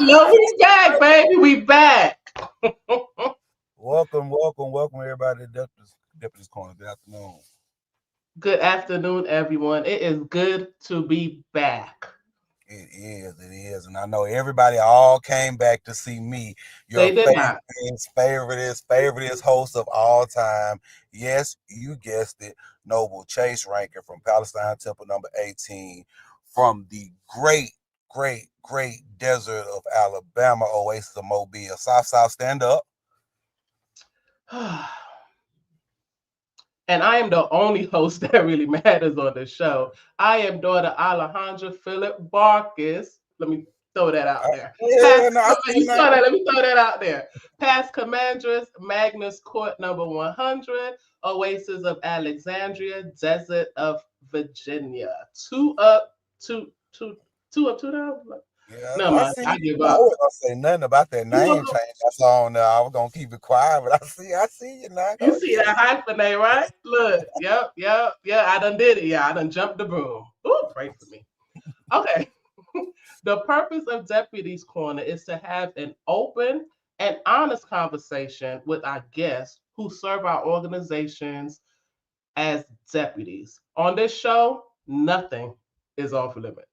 No, we back, baby. We back. Welcome, everybody to Deputies Corner. Good afternoon. Good afternoon, everyone. It is good to be back. It is. And I know everybody all came back to see me, your They did not. favoriteest host of all time. Yes, you guessed it, Noble Chase Rankin from Palestine Temple number 18, from the great desert of Alabama, Oasis of Mobile. South, stand up. And I am the only host that really matters on the show. I am daughter Alehandra Philip-Barcus. Let me throw that out there. You saw that. Let me throw that out there. Past Commandress, Magnus Court number 100, Oasis of Alexandria, Desert of Virginia. Two up, two down. Yeah, No, man, I give up. I wasn't gonna say nothing about that name change I saw on there. I was gonna keep it quiet, but I see you now. You see that hyphenate, right? Look, yep. I done did it. Yeah, I done jumped the broom. Ooh, pray for me. Okay. The purpose of Deputies Corner is to have an open and honest conversation with our guests who serve our organizations as deputies. On this show, nothing is off limits.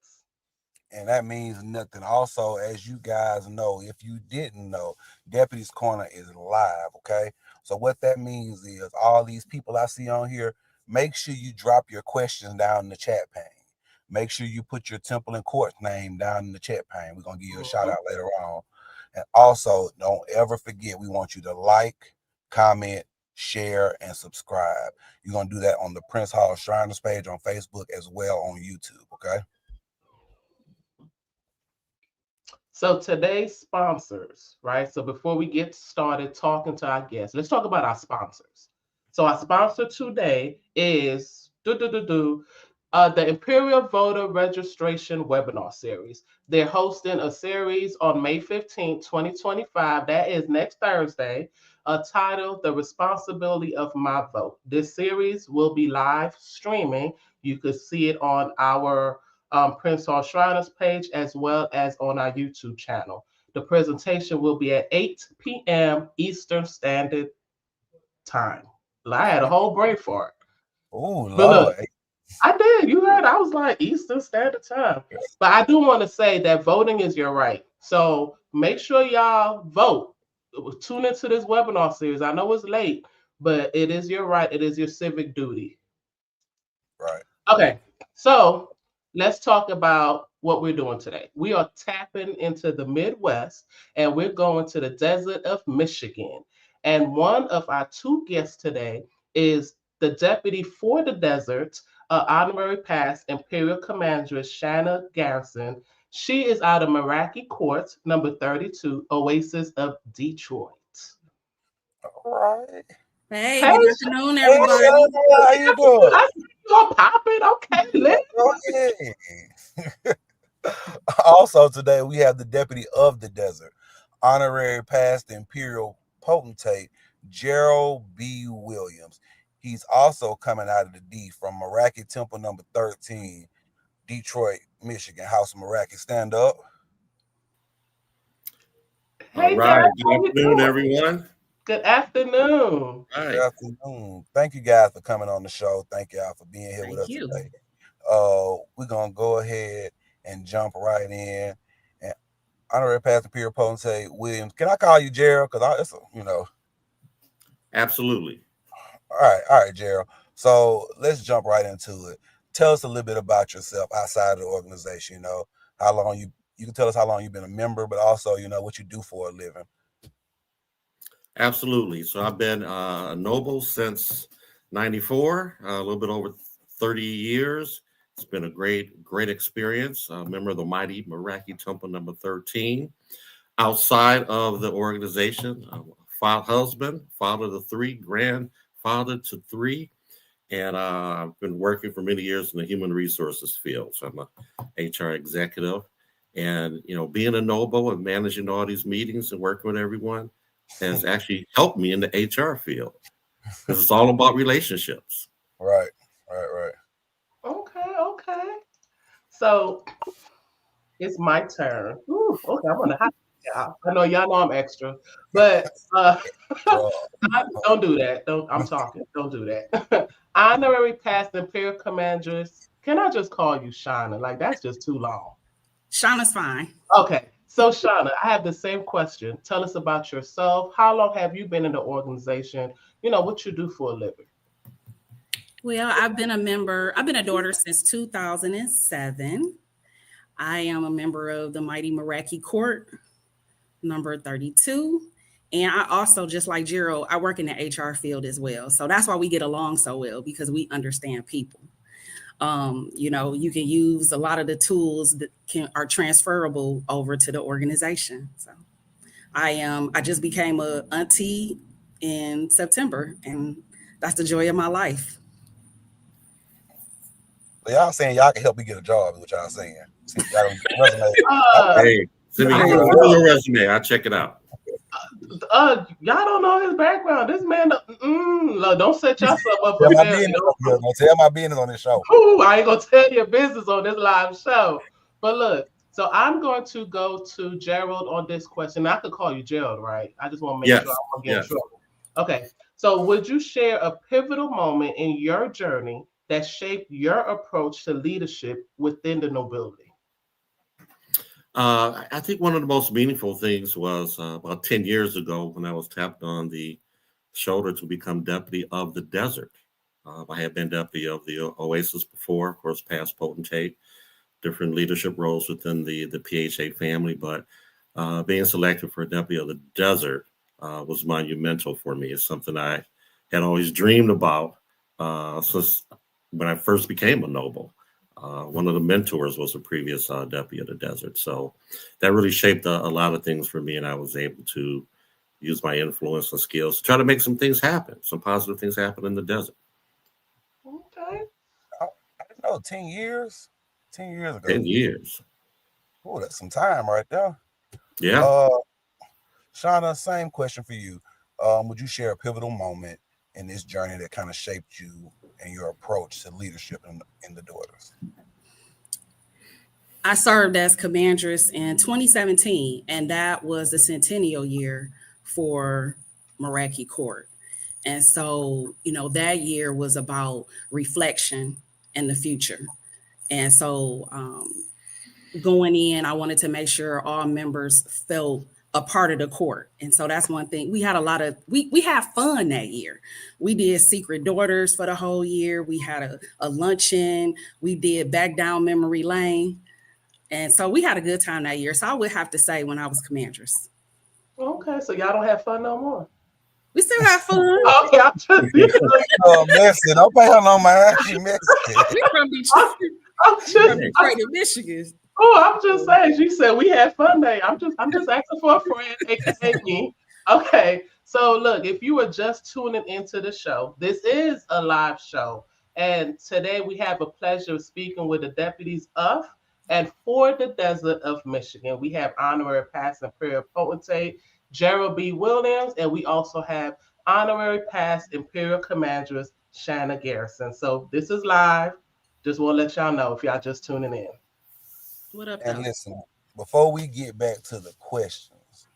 And that means nothing. Also, as you guys know, if you didn't know, Deputies Corner is live, okay? So what that means is all these people I see on here, make sure you drop your questions down in the chat pane. Make sure you put your temple and court name down in the chat pane. We're going to give you a shout out later on. And also, don't ever forget, we want you to like, comment, share, and subscribe. You're going to do that on the Prince Hall Shriners page on Facebook as well on YouTube, okay? So today's sponsors, right? So before we get started talking to our guests, let's talk about our sponsors. So our sponsor today is the Imperial Voter Registration Webinar Series. They're hosting a series on May 15th, 2025. That is next Thursday, titled The Responsibility of My Vote. This series will be live streaming. You could see it on our Prince Hall Shriners page as well as on our YouTube channel. The presentation will be at 8 p.m. Eastern Standard Time. I had a whole break for it. Oh, Lord. I did. You heard. I was like Eastern Standard Time. But I do want to say that voting is your right. So make sure y'all vote. Tune into this webinar series. I know it's late, but it is your right. It is your civic duty. Right. Okay. So let's talk about what we're doing today. We are tapping into the Midwest and we're going to the desert of Michigan. And one of our two guests today is the deputy for the desert, honorary past Imperial Commandress Shanna Garrison. She is out of Meraki Court, number 32, Oasis of Detroit. All right. Hey, good afternoon, everybody. How you doing? You're popping, okay. Okay. Also today we have the deputy of the desert, honorary past Imperial Potentate Gerald B. Williams. He's also coming out of the D from Meraki Temple number 13, Detroit, Michigan. House of Meraki, stand up. All right. Good afternoon, everyone. Good afternoon. Good afternoon. Thank you guys for coming on the show. Thank y'all for being here with us today. We're gonna go ahead and jump right in. And honorary past Imperial Potentate Williams. Can I call you Gerald? Because Absolutely. All right, Gerald. So let's jump right into it. Tell us a little bit about yourself outside of the organization. You know, how long you can tell us how long you've been a member, but also, you know, what you do for a living. Absolutely. So I've been a Noble since 94, a little bit over 30 years. It's been a great experience. A member of the mighty Meraki Temple number 13. Outside of the organization, husband, father to three, grandfather to three. And I've been working for many years in the human resources field. So I'm a HR executive. And, you know, being a Noble and managing all these meetings and working with everyone has actually helped me in the HR field. Because it's all about relationships. Right. Okay. So it's my turn. Ooh, okay, I'm on the hot. I know y'all know I'm extra, but don't do that. I'm talking. Don't do that. Honorary past Imperial Commanders. Can I just call you Shanna? Like that's just too long. Shauna's fine. Okay. So Shanna, I have the same question. Tell us about yourself. How long have you been in the organization? You know, what you do for a living? Well, I've been a daughter since 2007. I am a member of the Mighty Meraki Court, number 32. And I also, just like Gerald, I work in the HR field as well. So that's why we get along so well, because we understand people. You know, you can use a lot of the tools that are transferable over to the organization. So I just became a auntie in September, and that's the joy of my life. So y'all saying y'all can help me get a job, is what y'all saying. See, y'all resume. Hey, send me your resume. I'll check it out. Y'all don't know his background. This man, don't set yourself up for failure. Tell my business on this show. Ooh, I ain't gonna tell your business on this live show. But look, so I'm going to go to Gerald on this question. I could call you Gerald, right? I just want to make sure I won't get in trouble. Okay. So would you share a pivotal moment in your journey that shaped your approach to leadership within the nobility? I think one of the most meaningful things was about 10 years ago when I was tapped on the shoulder to become deputy of the desert. I had been deputy of the Oasis before, of course, past potentate, different leadership roles within the PHA family, but being selected for deputy of the desert was monumental for me. It's something I had always dreamed about since when I first became a noble. One of the mentors was a previous deputy of the desert. So that really shaped a lot of things for me. And I was able to use my influence and skills to try to make some things happen, some positive things happen in the desert. Okay. I didn't know, 10 years? 10 years ago. 10 years. Oh, that's some time right there. Yeah. Shanna, same question for you. Would you share a pivotal moment in this journey that kind of shaped you and your approach to leadership in the daughters? I served as commandress in 2017, and that was the centennial year for Meraki Court. And so, you know, that year was about reflection in the future. And so going in, I wanted to make sure all members felt a part of the court. And so that's one thing. We had a lot of, we had fun that year. We did Secret Daughters for the whole year. We had a luncheon. We did Back Down Memory Lane. And so we had a good time that year. So I would have to say when I was commandress. Okay, so y'all don't have fun no more. We still have fun. Okay, I'm just messy. Don't pay her no mind. She messy. We from Detroit, Michigan. Oh, I'm just saying. She said we had fun day. I'm just asking for a friend, aka me. Okay. So look, if you are just tuning into the show, this is a live show. And today we have a pleasure of speaking with the deputies of and for the desert of Michigan. We have honorary past Imperial Potentate Gerald B. Williams, and we also have honorary past Imperial Commandress Shanna Garrison. So this is live. Just want to let y'all know if y'all just tuning in. What up? And listen, before we get back to the questions,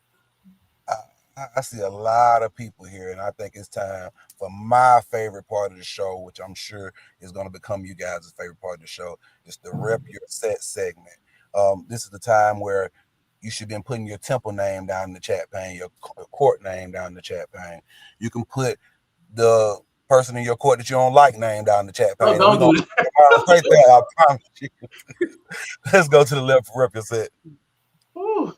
I see a lot of people here, and I think it's time for my favorite part of the show, which I'm sure is going to become you guys' favorite part of the show. It's the Rep Your Set segment. This is the time where you should be putting your temple name down in the chat pane, your court name down in the chat pane. You can put the person in your court that you don't like name down in the chat pane. Oh, don't do that. Right there, I promise you. Let's go to the left for Rep Your Set. Ooh.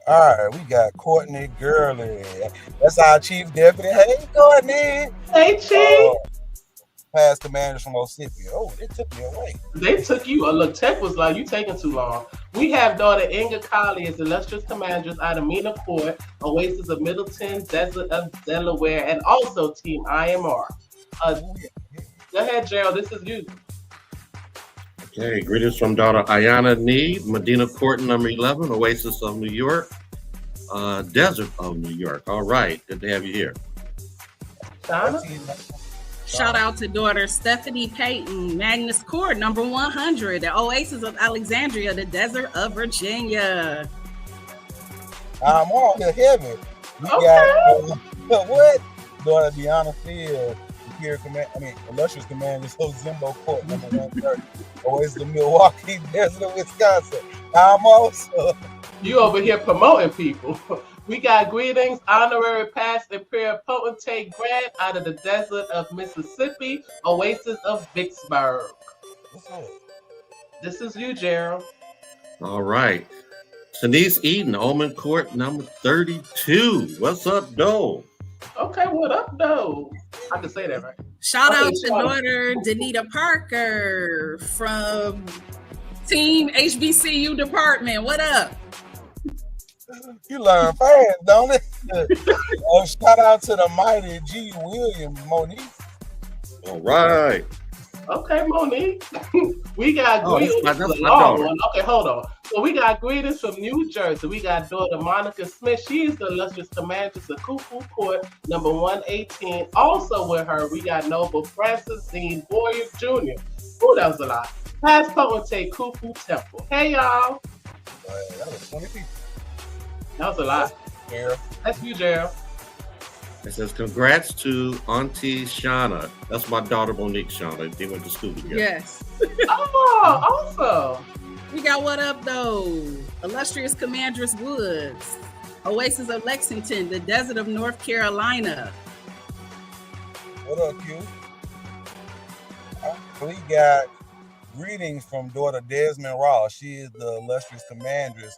All right, we got Courtney Gurley. That's our chief deputy. Hey, Courtney. Hey, chief. Past commanders from Mississippi. Oh, they took me away. They took you. Look, Tech was like, you taking too long. We have daughter Inga Colley as illustrious commanders out of Mina Court, Oasis of Middleton, Desert of Delaware, and also Team IMR. Go ahead, Gerald. This is you. Okay, greetings from daughter Ayana Need, Medina Court number 11, Oasis of New York, Desert of New York. All right, good to have you here. Shout out to daughter Stephanie Payton, Magnus Court, number 100, the Oasis of Alexandria, the Desert of Virginia. I'm on the heavy. We Okay. got what? Daughter Deanna Field, illustrious commander of Zimbo Court, number 130. Oasis of Milwaukee, Desert of Wisconsin. I'm also. You over here promoting people. We got greetings, honorary past imperial potentate grant out of the desert of Mississippi, Oasis of Vicksburg. What's up? This is you, Gerald. All right. Shanice Eden, Omen Court, number 32. What's up, Dole? Okay, what up, though? I can say that, right? Shout out to daughter Danita Parker from Team HBCU Department. What up? You learn fast, don't it? Shout out to the mighty G. William Monique. All right. Okay, Monique. We got greetings. That's my daughter. Okay, hold on. So we got greetings from New Jersey. We got daughter Monica Smith. She is the illustrious commander of Kufu Court, number 118. Also with her, we got Noble Francis Dean Boyer Jr. Oh, that was a lot. Past potentate Kufu Temple. Hey, y'all. That was 20 people. That was a lot. Gerald. That's you, Gerald. It says, congrats to Auntie Shanna. That's my daughter, Monique Shanna. They went to school together. Yes. Oh, awesome. We got what up, though? Illustrious Commandress Woods, Oasis of Lexington, the Desert of North Carolina. What up, Q? We got greetings from daughter Desmond Ross. She is the illustrious commandress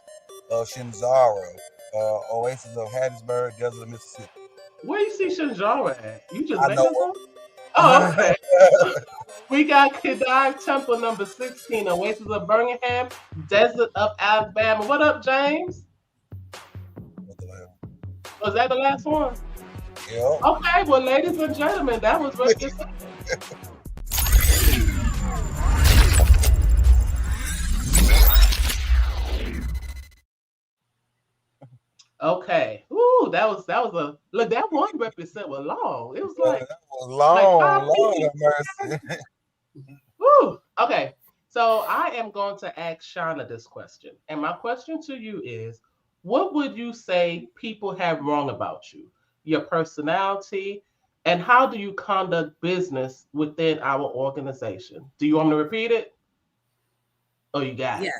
of Shinzaro, Oasis of Hattiesburg, Desert of Mississippi. Where you see Shinjara at? You just I made know. this up? Oh, okay. We got Kedar Temple number 16, Oasis of Birmingham, Desert of Alabama. What up, James? Was that the last one? Yeah. Okay, well, ladies and gentlemen, that was what you said. Okay. Ooh, that was a look. That one represent was long. It was like that was long, Lord have mercy. Woo. Okay. So I am going to ask Shanna this question, and my question to you is: what would you say people have wrong about you, your personality, and how do you conduct business within our organization? Do you want me to repeat it? Oh, you got it.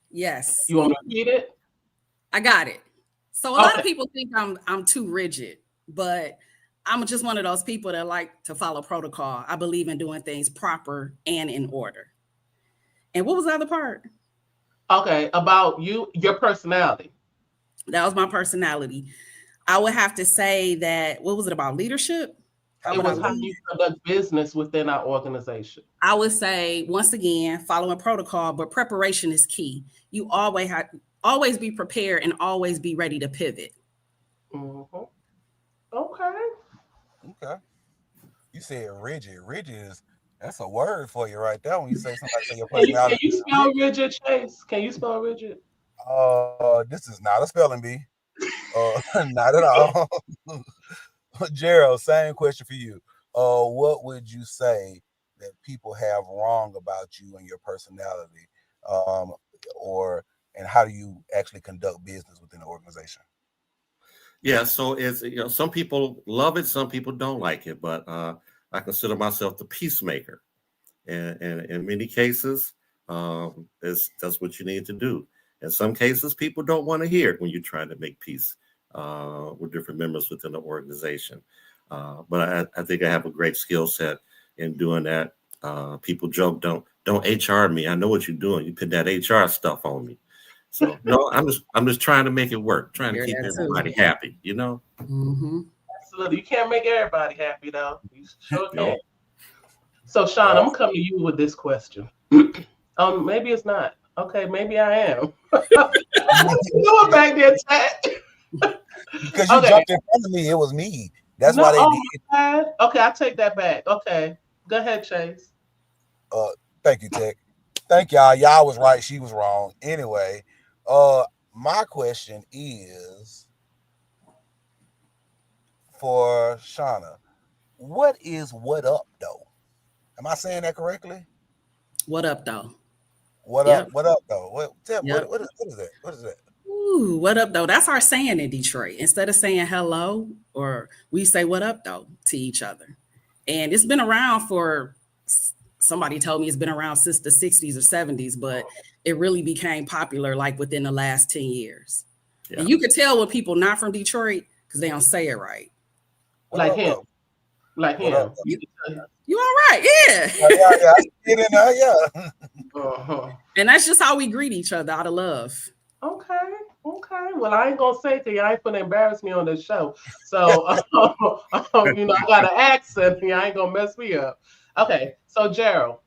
Yes. You want me to repeat it? I got it. So a lot of people think I'm too rigid, but I'm just one of those people that like to follow protocol. I believe in doing things proper and in order. And what was the other part? Okay, about you, your personality. That was my personality. I would have to say that, what was it about leadership? It was how you conduct business within our organization. I would say, once again, following protocol, but preparation is key. You always be prepared and always be ready to pivot. Mm-hmm. Okay. You said rigid. Rigid that's a word for you right there when you say something like your personality. Can you spell rigid, Chase? Can you spell rigid? This is not a spelling bee. Not at all. Gerald, same question for you. What would you say that people have wrong about you and your personality? And how do you actually conduct business within the organization? Yeah, so it's some people love it, some people don't like it, but I consider myself the peacemaker, and in many cases, that's what you need to do. In some cases, people don't want to hear it when you're trying to make peace with different members within the organization. But I think I have a great skill set in doing that. People joke, don't HR me. I know what you're doing. You put that HR stuff on me. So no, I'm just trying to make it work, trying to keep everybody happy, Mm-hmm. Absolutely. You can't make everybody happy though. You sure can. So Sean, I'm coming to you with this question. Maybe it's not. Okay, maybe I am. What you doing back there, Tat? Because you jumped in front of me, it was me. That's why they did. Okay, I take that back. Okay. Go ahead, Chase. Thank you, Tech. Thank y'all. Y'all was right, she was wrong. Anyway, my question is for Shanna. what is what up though? Am I saying that correctly? What up, though? What Yep. up? What up though? What Yep. what is that? What is that? Ooh, what up, though? That's our saying in Detroit. Instead of saying hello, or we say what up, though, to each other. And it's been around for, somebody told me it's been around since the 60s or 70s, but it really became popular like within the last 10 years. Yeah. And you could tell when people not from Detroit because they don't say it right. What Like up, him. though? Like What him. up, though? You all right? Yeah. Yeah, I see it in there, yeah. Uh-huh. And that's just how we greet each other, out of love. Okay. Well, I ain't gonna say to you, I ain't gonna embarrass me on this show. So, you know, I got an accent here. I ain't gonna mess me up. Okay. So, Gerald,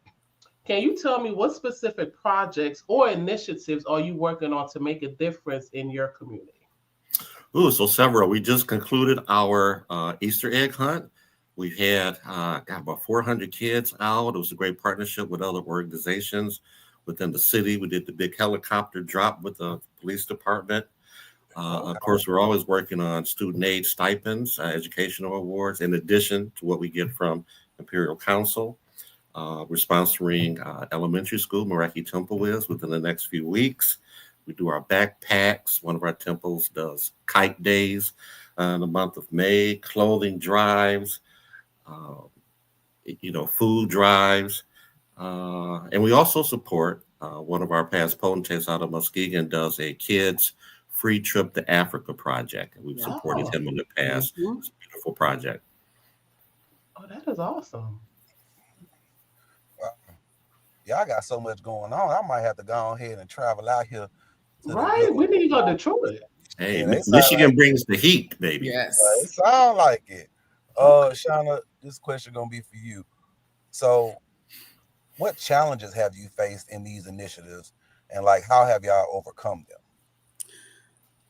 can you tell me what specific projects or initiatives are you working on to make a difference in your community? Ooh, so several. We just concluded our Easter egg hunt. We've had got about 400 kids out. It was a great partnership with other organizations within the city. We did the big helicopter drop with the police department. Of course, we're always working on student aid stipends, educational awards, in addition to what we get from Imperial Council. We're sponsoring elementary school, Meraki Temple is, within the next few weeks. We do our backpacks. One of our temples does kite days in the month of May, clothing drives, food drives. And we also support one of our past potentates out of Muskegon does a kids free trip to Africa project. And we've supported him in the past. Mhm. It's a beautiful project. Oh, that is awesome. Y'all got so much going on. I might have to go ahead and travel out here. Right. We need to go to Detroit. Hey, Yeah, Michigan brings the heat, baby. Yes. It sounds like it. Shanna, this question gonna be for you. So, what challenges have you faced in these initiatives, and like how have y'all overcome them?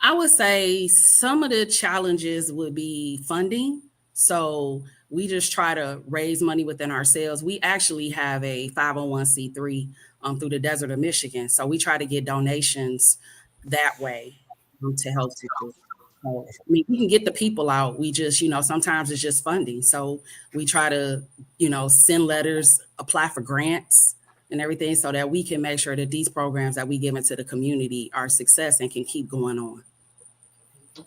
I would say some of the challenges would be funding. So we just try to raise money within ourselves. We actually have a 501c3 through the desert of Michigan. So we try to get donations that way to help people. So, I mean, we can get the people out. We just, sometimes it's just funding. So we try to, send letters, apply for grants and everything so that we can make sure that these programs that we give into the community are a success and can keep going on.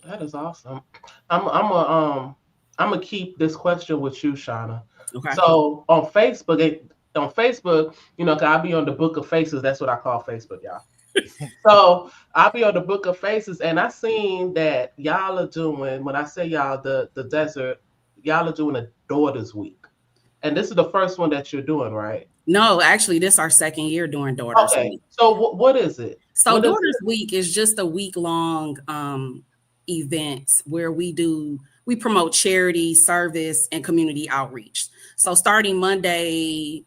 That is awesome. I'm gonna keep this question with you, Shanna. Okay. So on Facebook, 'cause I'll be on the Book of Faces. That's what I call Facebook, y'all. So I'll be on the Book of Faces, and I seen that y'all are doing. When I say y'all, the desert, y'all are doing a Daughters Week, and this is the first one that you're doing, right? No, actually, this is our second year doing Daughters Okay. Week. So what is it? So What is Daughters Week is just a week-long event where we promote charity, service, and community outreach. So starting Monday,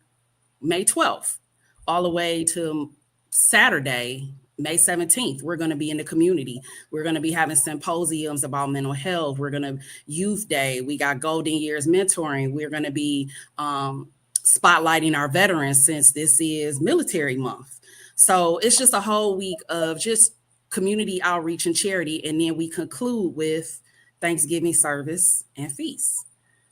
May 12th, all the way to Saturday, May 17th, we're going to be in the community. We're going to be having symposiums about mental health. We're going to Youth Day. We got Golden Years mentoring. We're going to be spotlighting our veterans since this is military month. So it's just a whole week of just community outreach and charity. And then we conclude with Thanksgiving service and feasts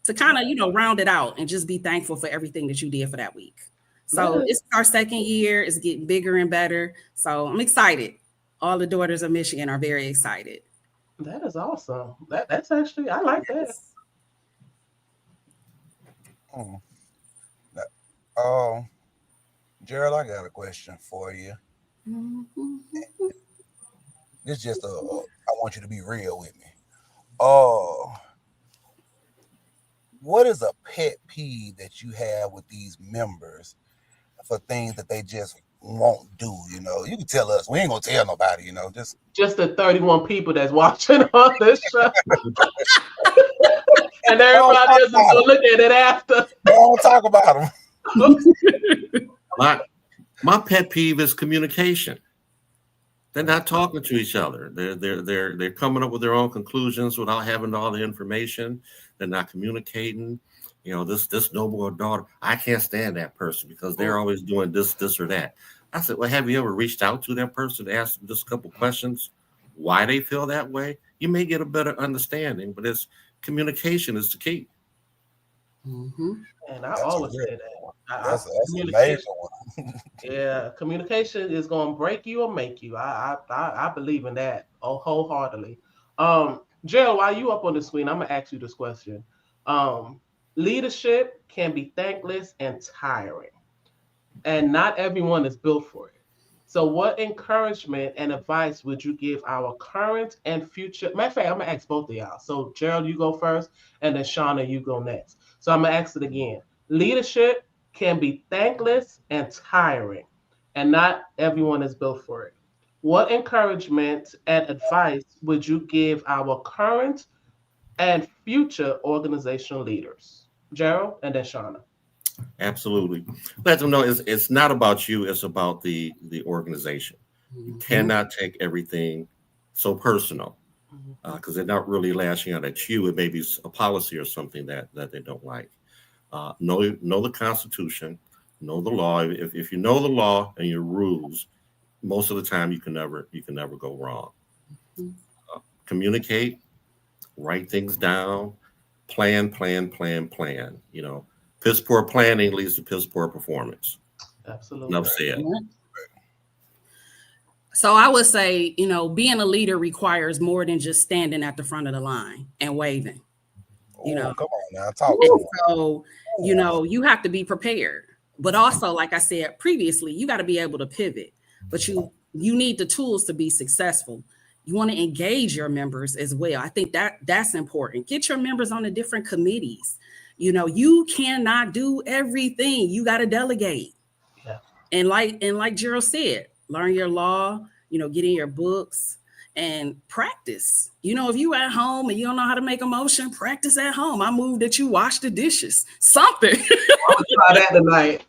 to kind of, round it out and just be thankful for everything that you did for that week. So it's our second year. It's getting bigger and better. So I'm excited. All the daughters of Michigan are very excited. That is awesome. That's actually, I like that. Gerald, I got a question for you. This is just I want you to be real with me. What is a pet peeve that you have with these members for things that they just won't do? You can tell us. We ain't gonna tell nobody. Just the 31 people that's watching on this show. And everybody else is gonna look at it after. Don't talk about them. My pet peeve is communication. They're not talking to each other. They're coming up with their own conclusions without having all the information. They're not communicating. This noble daughter, I can't stand that person because they're always doing this or that. I said, well, have you ever reached out to that person to ask them just a couple questions why they feel that way? You may get a better understanding, but communication is the key. Mm-hmm. And I That's always good. say that. That's a major one. Yeah, communication is gonna break you or make you. I believe in that wholeheartedly. Gerald, while you up on the screen, I'm gonna ask you this question. Um, Leadership can be thankless and tiring, and not everyone is built for it. So, what encouragement and advice would you give our current and future? Matter of fact, I'm gonna ask both of y'all. So, Gerald, you go first, and then Shauna, you go next. So, I'm gonna ask it again. Leadership can be thankless and tiring, and not everyone is built for it. What encouragement and advice would you give our current and future organizational leaders? Gerald, and then Shauna. Absolutely. Let them know it's not about you, it's about the organization. You cannot take everything so personal because they're not really lashing out at you. It may be a policy or something that they don't like. Know the Constitution, know the law. If you know the law and your rules, most of the time you can never go wrong. Communicate, write things down, plan. You know, piss poor planning leads to piss poor performance. Absolutely. Enough said. So I would say, you know, being a leader requires more than just standing at the front of the line and waving. You know, come on now, talk to me. So, you know, you have to be prepared. But also, like I said previously, you got to be able to pivot. But you need the tools to be successful. You want to engage your members as well. I think that's important. Get your members on the different committees. You know, you cannot do everything. You got to delegate. Yeah. And like Gerald said, learn your law, you know, get in your books and practice. You know, if you at home and you don't know how to make a motion, practice at home. I move that you wash the dishes, something. I'm gonna try that tonight.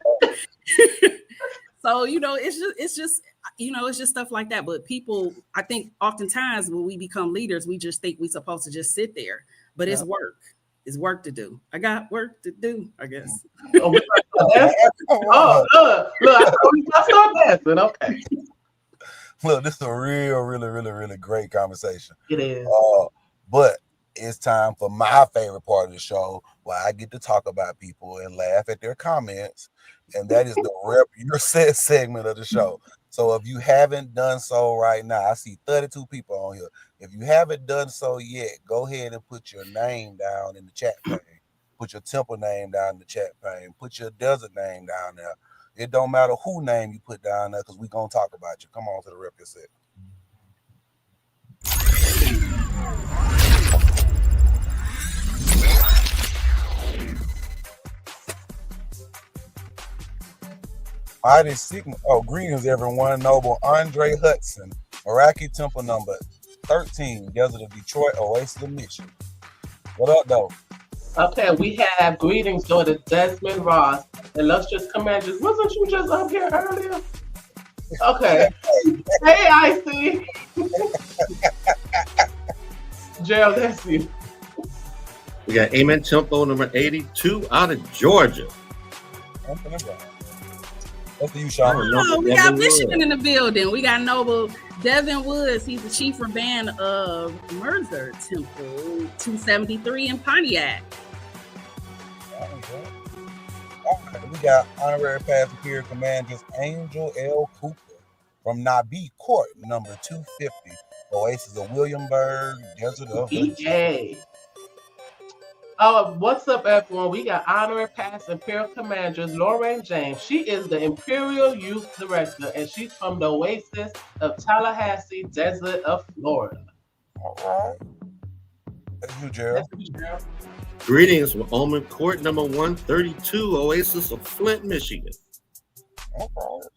So, you know, it's just, you know, it's just stuff like that. But people, I think oftentimes when we become leaders, we just think we're supposed to just sit there, but it's work. It's work to do. I got work to do, I guess. Oh, look, I thought we just started dancing. Okay. Look, this is a really great conversation. It is. But it's time for my favorite part of the show, where I get to talk about people and laugh at their comments, and that is the Rep Your Set segment of the show. So if you haven't done so right now, I see 32 people on here. If you haven't done so yet, go ahead and put your name down in the chat pane. Put your temple name down in the chat pane. Put your desert name down there. It don't matter who name you put down there, because we're going to talk about you. Come on to the Rep Your Set. Mighty Sigma. Oh, greetings, everyone. Noble Andre Hudson, Meraki Temple number 13, Desert of Detroit, Oasis of Mission. What up, though? Okay, we have greetings to the Desmond Ross, illustrious commanders. Wasn't you just up here earlier? Okay. Hey, Icy. Gerald, that's you. We got Amen Tempo number 82 out of Georgia. That's you, Sean. Oh, we got Michigan in the building. We got Noble Devin Woods. He's the chief rabbin of Mercer Temple 273 in Pontiac. Okay, we got honorary past superior commanders Angel L. Cooper from Nabi Court number 250, Oasis of Williamsburg, Desert of EA. What's up, everyone? We got honorary past Imperial Commanders Lorraine James. She is the Imperial Youth Director, and she's from the Oasis of Tallahassee, Desert of Florida. All right. That's you, Gerald. Greetings from Omen Court number 132, Oasis of Flint, Michigan. Okay.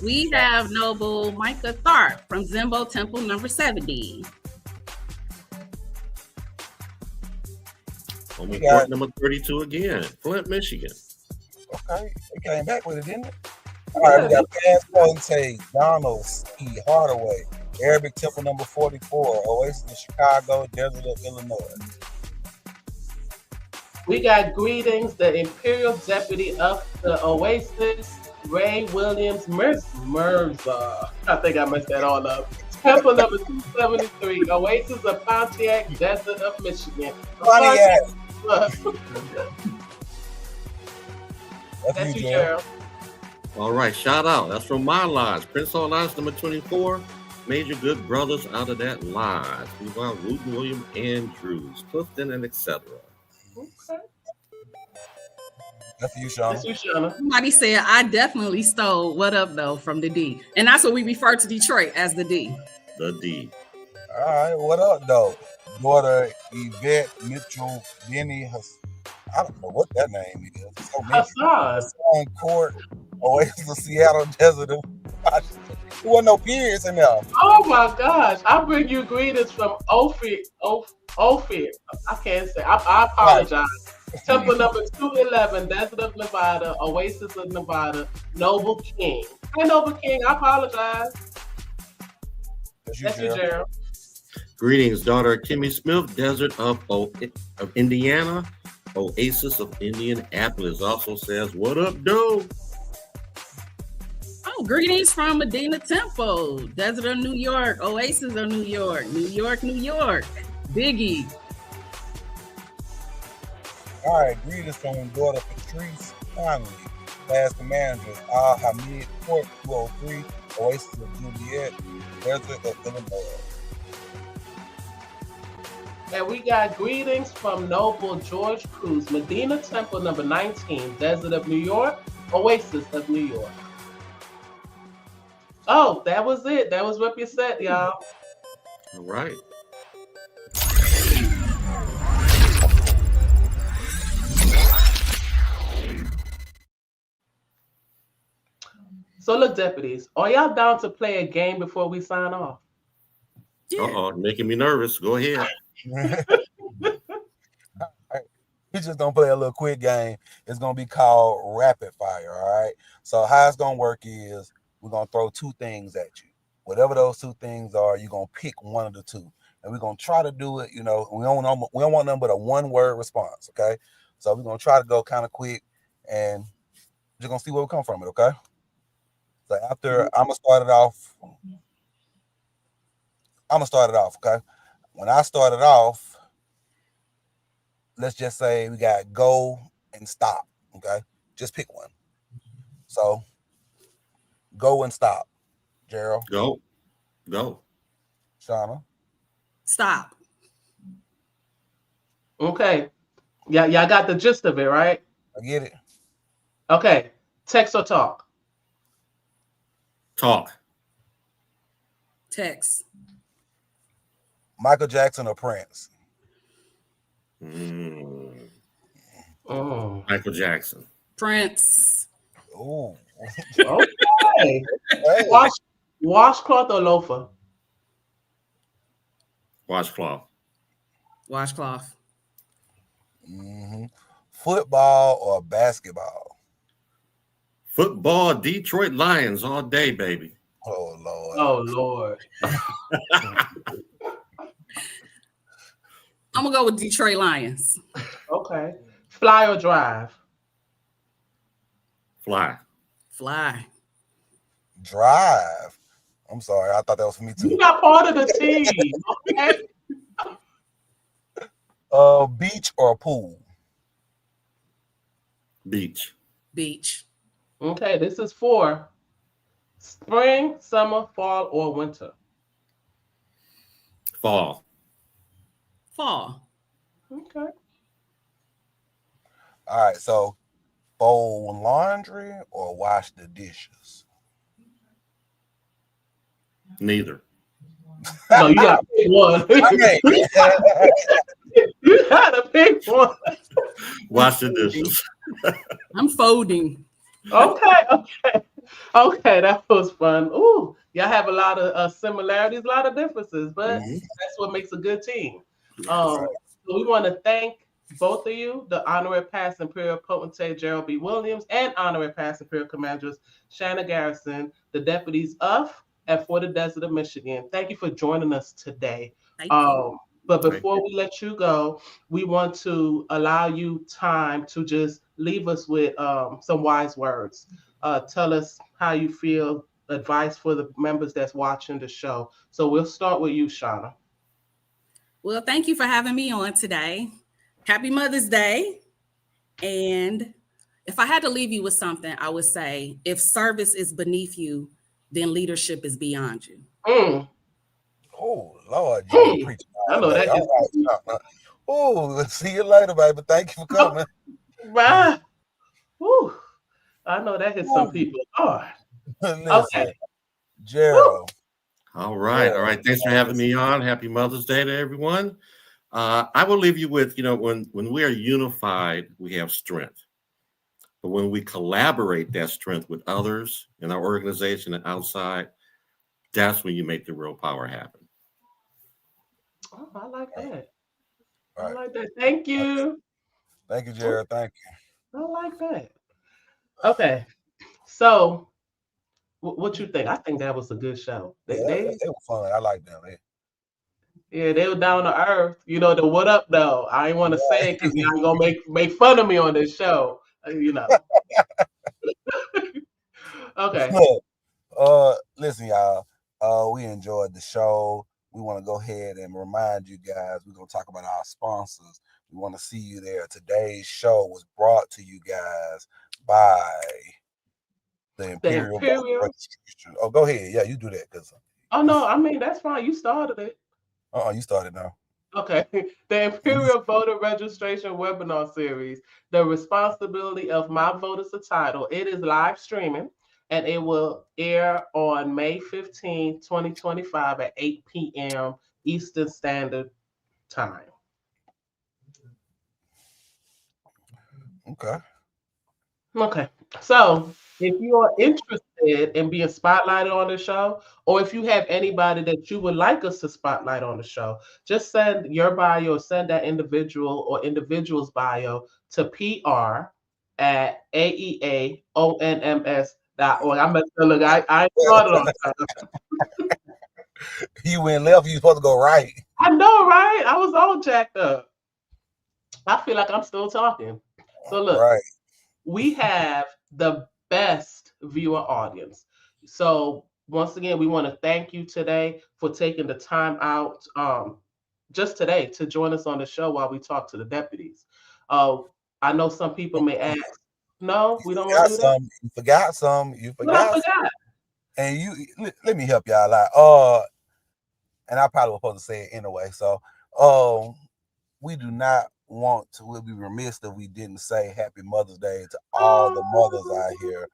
We have Noble Micah Tharp from Zimbo Temple number 70. Omen Court number 32 again, Flint, Michigan. Okay, they came back with it, didn't it? All right, we got Past Potentate, Donald C. Hardaway, Arabic Temple number 44, Oasis of Chicago, Desert of Illinois. We got greetings, the Imperial Deputy of the Oasis, Ray Williams Mirza. I think I messed that all up. Temple number 273, Oasis of Pontiac, Desert of Michigan. Pontiac. That's you, Gerald. All right, shout out. That's from my lodge. Prince Hall Lodge number 24. Major good brothers out of that lodge. We've got Wooten William Andrews, Clifton, and etc. Okay. That's you, Shauna. That's you, Shauna. Somebody said I definitely stole "What Up Though" from the D, and that's what we refer to Detroit as the D. The D. All right, what up, though? Daughter Yvette Mitchell Denny. I don't know what that name is. It's so many. Hassan Court, Oasis of Seattle Desert. There wasn't no periods in there. Oh my gosh! I bring you greetings from Ophir. I can't say. I apologize. Temple number 211, Desert of Nevada, Oasis of Nevada, Noble King. Hi, Noble King. I apologize. That's you, Gerald. Greetings, daughter Kimmy Smith, Desert of Indiana, Oasis of Indianapolis. Also says, "What up, though?" Oh, greetings from Medina Temple, Desert of New York, Oasis of New York, New York, New York, Biggie. All right, greetings from daughter Patrice Conley, class commanders Al Hamid Court 203, Oasis of Juliet, Desert of Illinois. And we got greetings from Noble George Cruz, Medina Temple number 19, Desert of New York, Oasis of New York. Oh, that was it. That was Rep Your Set, y'all. All right. So look, deputies, are y'all down to play a game before we sign off? Uh-oh, making me nervous. Go ahead. We just gonna play a little quick game. It's gonna be called rapid fire. All right. So how it's gonna work is we're gonna throw two things at you. Whatever those two things are, you're gonna pick one of the two, and we're gonna try to do it. You know, we don't want nothing but a one-word response. Okay. So we're gonna try to go kind of quick, and just gonna see where we come from it. Okay. So after I'm gonna start it off. Okay. When I start it off, let's just say we got go and stop. Okay. Just pick one. So go and stop. Gerald. Go. Shauna. Stop. Okay. Yeah, y'all got the gist of it, right? I get it. Okay. Text or talk? Talk. Text. Michael Jackson or Prince? Michael Jackson. Prince. Ooh. Okay. Hey. Washcloth or loafer? Washcloth. Washcloth. Mm-hmm. Football or basketball? Football, Detroit Lions all day, baby. Oh, Lord. Oh, Lord. I'm going to go with Detroit Lions. Okay. Fly or drive? Fly. Fly. Drive. I'm sorry. I thought that was for me too. You're not part of the team. Okay. Beach or pool? Beach. Beach. Okay, this is for spring, summer, fall, or winter. Fall. Fall. Okay. All right. So fold laundry or wash the dishes? Neither. No, you got to pick one. You got to pick one. Wash the dishes. I'm folding. Okay, that was fun. Ooh, y'all have a lot of similarities, a lot of differences, but that's what makes a good team. So we want to thank both of you, the Honorary Past Imperial Potentate Gerald B. Williams and Honorary Past Imperial Commanders Shanna Garrison, the deputies of and for the Desert of Michigan. Thank you for joining us today. Thank you. But before we let you go, we want to allow you time to just leave us with some wise words. Tell us how you feel, advice for the members that's watching the show. So we'll start with you, Shauna. Well, thank you for having me on today. Happy Mother's Day. And if I had to leave you with something, I would say, if service is beneath you, then leadership is beyond you. Mm. Oh, Lord, you been preaching I all know day. that All right. Oh, see you later, baby. Thank you for coming. Bye. Woo. I know that hits some people hard. Listen, Okay. Gerald. All right. Thanks for having me on. Happy Mother's Day to everyone. I will leave you with, when we are unified, we have strength. But when we collaborate that strength with others in our organization and outside, that's when you make the real power happen. Oh, I like that. Right. I like that. Thank you. Thank you, Gerald. Thank you. I like that. Okay. So, what you think? I think that was a good show. They were fun. I like them. Yeah, they were down to earth. The what up though. I ain't want to say it because y'all gonna make fun of me on this show. Okay. Listen, y'all. We enjoyed the show. We want to go ahead and remind you guys, we're gonna talk about our sponsors. We want to see you there. Today's show was brought to you guys by the Imperial Registration. Oh, go ahead. Yeah, you do that because. Oh no, I mean that's fine. You started it. You started now. Okay. The Imperial Voter Registration Webinar Series, The Responsibility of My Vote is the title. It is live streaming and it will air on May 15, 2025 at 8 p.m. Eastern Standard Time. Okay. So if you are interested in being spotlighted on the show, or if you have anybody that you would like us to spotlight on the show, just send your bio or send that individual or individual's bio to PR@aeaonms.org. I'm gonna look. I started on time. You went left. You supposed to go right. I know, right? I was all jacked up. I feel like I'm still talking. So look, we have the best viewer audience. So once again, we want to thank you today for taking the time out just today to join us on the show while we talk to the deputies. I know some people may ask, no, we don't want to do that. You forgot some. What I forgot? And let me help y'all out. And I probably was supposed to say it anyway. So we do not want to, we'll be remiss if we didn't say Happy Mother's Day to all the mothers out here.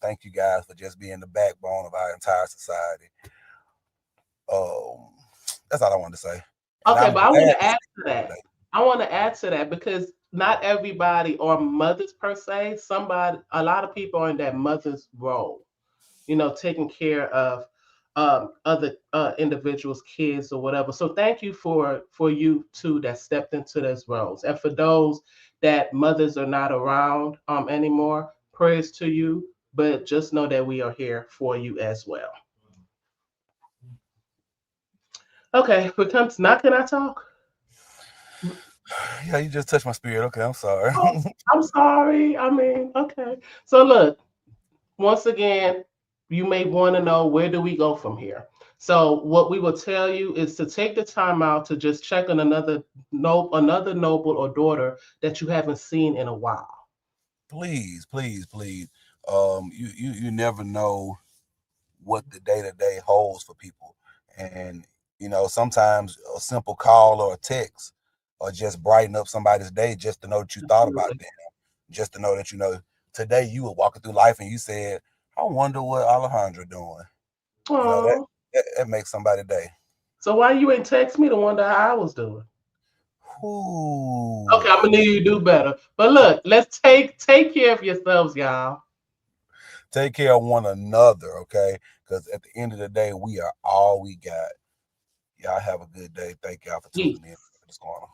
Thank you guys for just being the backbone of our entire society. That's all I wanted to say. Okay, but I want to add to that. I want to add to that because not everybody are mothers per se. A lot of people are in that mother's role, taking care of other individuals, kids or whatever. So thank you for you two that stepped into those roles. And for those that mothers are not around anymore, prayers to you, but just know that we are here for you as well. Okay, now can I talk? Yeah, you just touched my spirit. Okay, I'm sorry. Oh, I'm sorry. I mean, okay. So look, once again, you may want to know, where do we go from here? So what we will tell you is to take the time out to just check on another noble or daughter that you haven't seen in a while. Please. You never know what the day-to-day holds for people. And sometimes a simple call or a text or just brighten up somebody's day just to know that you thought about them. Just to know that today you were walking through life and you said, I wonder what Alehandra doing. That makes somebody's day. So why you ain't text me to wonder how I was doing? Ooh. Okay, I'm gonna need you to do better. But look, let's take care of yourselves, y'all. Take care of one another, okay? Because at the end of the day, we are all we got. Y'all have a good day. Thank y'all for tuning in. What's going on?